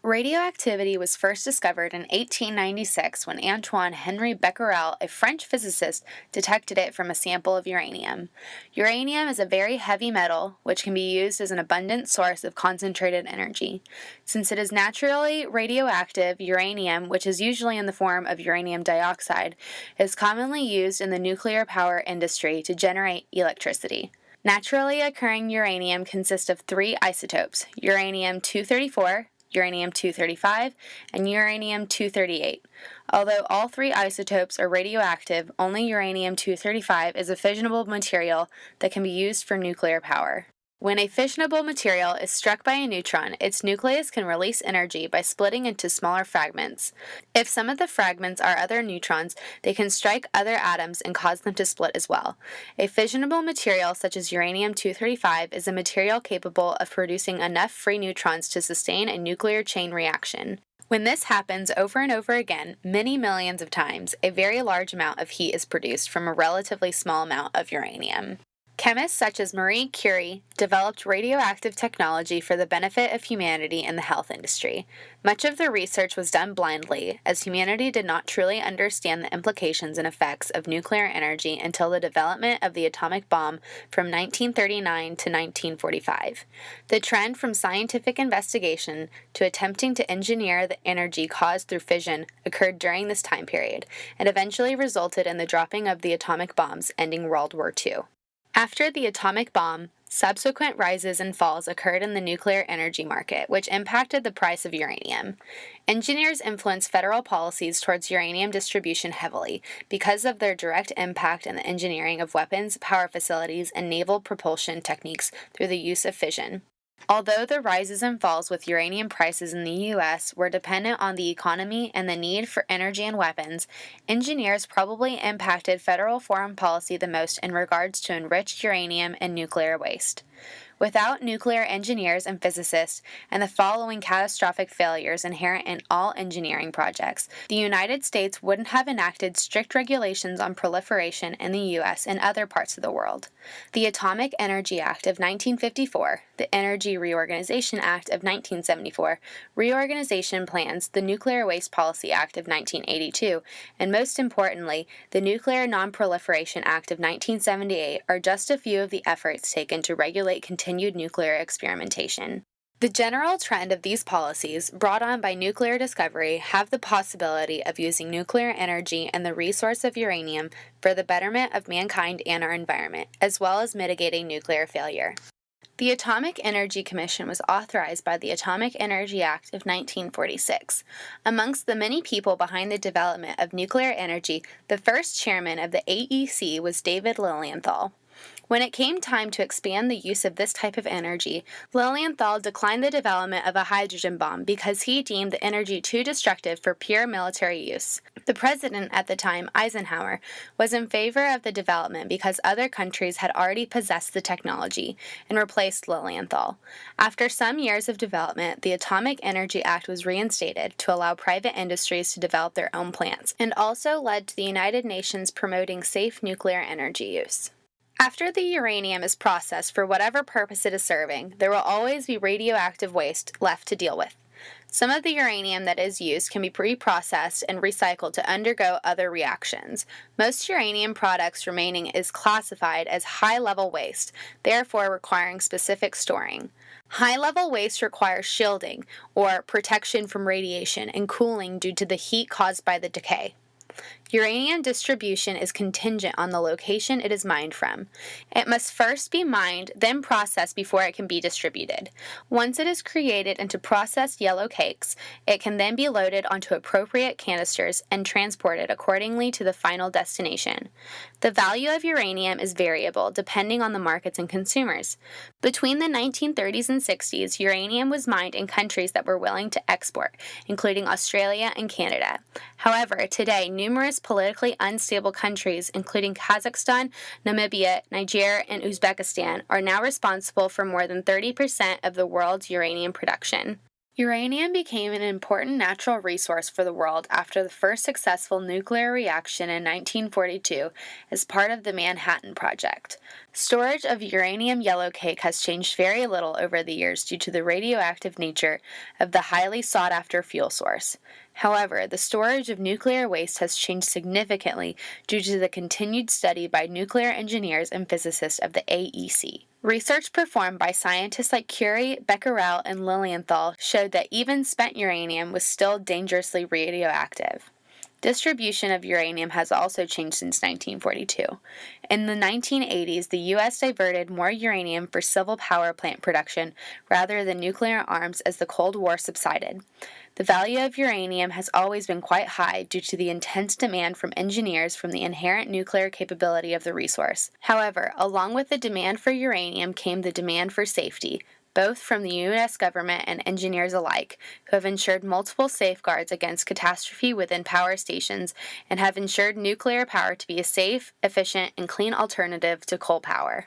Radioactivity was first discovered in 1896 when Antoine Henri Becquerel, a French physicist, detected it from a sample of uranium. Uranium is a very heavy metal, which can be used as an abundant source of concentrated energy. Since it is naturally radioactive, uranium, which is usually in the form of uranium dioxide, is commonly used in the nuclear power industry to generate electricity. Naturally occurring uranium consists of three isotopes: uranium-234, uranium-235, and uranium-238. Although all three isotopes are radioactive, only uranium-235 is a fissionable material that can be used for nuclear power. When a fissionable material is struck by a neutron, its nucleus can release energy by splitting into smaller fragments. If some of the fragments are other neutrons, they can strike other atoms and cause them to split as well. A fissionable material such as uranium-235 is a material capable of producing enough free neutrons to sustain a nuclear chain reaction. When this happens over and over again, many millions of times, a very large amount of heat is produced from a relatively small amount of uranium. Chemists such as Marie Curie developed radioactive technology for the benefit of humanity in the health industry. Much of the research was done blindly, as humanity did not truly understand the implications and effects of nuclear energy until the development of the atomic bomb from 1939 to 1945. The trend from scientific investigation to attempting to engineer the energy caused through fission occurred during this time period, and eventually resulted in the dropping of the atomic bombs, ending World War II. After the atomic bomb, subsequent rises and falls occurred in the nuclear energy market, which impacted the price of uranium. Engineers influenced federal policies towards uranium distribution heavily because of their direct impact in the engineering of weapons, power facilities, and naval propulsion techniques through the use of fission. Although the rises and falls with uranium prices in the U.S. were dependent on the economy and the need for energy and weapons, engineers probably impacted federal foreign policy the most in regards to enriched uranium and nuclear waste. Without nuclear engineers and physicists, and the following catastrophic failures inherent in all engineering projects, the United States wouldn't have enacted strict regulations on proliferation in the U.S. and other parts of the world. The Atomic Energy Act of 1954, the Energy Reorganization Act of 1974, reorganization plans, the Nuclear Waste Policy Act of 1982, and most importantly, the Nuclear Non-Proliferation Act of 1978 are just a few of the efforts taken to regulate continued nuclear experimentation. The general trend of these policies, brought on by nuclear discovery, have the possibility of using nuclear energy and the resource of uranium for the betterment of mankind and our environment, as well as mitigating nuclear failure. The Atomic Energy Commission was authorized by the Atomic Energy Act of 1946. Amongst the many people behind the development of nuclear energy, the first chairman of the AEC was David Lilienthal. When it came time to expand the use of this type of energy, Lilienthal declined the development of a hydrogen bomb because he deemed the energy too destructive for pure military use. The president at the time, Eisenhower, was in favor of the development because other countries had already possessed the technology and replaced Lilienthal. After some years of development, the Atomic Energy Act was reinstated to allow private industries to develop their own plants, and also led to the United Nations promoting safe nuclear energy use. After the uranium is processed for whatever purpose it is serving, there will always be radioactive waste left to deal with. Some of the uranium that is used can be reprocessed and recycled to undergo other reactions. Most uranium products remaining is classified as high-level waste, therefore requiring specific storing. High-level waste requires shielding, or protection from radiation, and cooling due to the heat caused by the decay. Uranium distribution is contingent on the location it is mined from. It must first be mined, then processed before it can be distributed. Once it is created into processed yellow cakes, it can then be loaded onto appropriate canisters and transported accordingly to the final destination. The value of uranium is variable depending on the markets and consumers. Between the 1930s and 60s, uranium was mined in countries that were willing to export, including Australia and Canada. However, today, numerous politically unstable countries, including Kazakhstan, Namibia, Niger, and Uzbekistan, are now responsible for more than 30% of the world's uranium production. Uranium became an important natural resource for the world after the first successful nuclear reaction in 1942 as part of the Manhattan Project. Storage of uranium yellowcake has changed very little over the years due to the radioactive nature of the highly sought-after fuel source. However, the storage of nuclear waste has changed significantly due to the continued study by nuclear engineers and physicists of the AEC. Research performed by scientists like Curie, Becquerel, and Lilienthal showed that even spent uranium was still dangerously radioactive. Distribution of uranium has also changed since 1942. In the 1980s, the U.S. diverted more uranium for civil power plant production rather than nuclear arms as the Cold War subsided. The value of uranium has always been quite high due to the intense demand from engineers from the inherent nuclear capability of the resource. However, along with the demand for uranium came the demand for safety, both from the U.S. government and engineers alike, who have ensured multiple safeguards against catastrophe within power stations and have ensured nuclear power to be a safe, efficient, and clean alternative to coal power.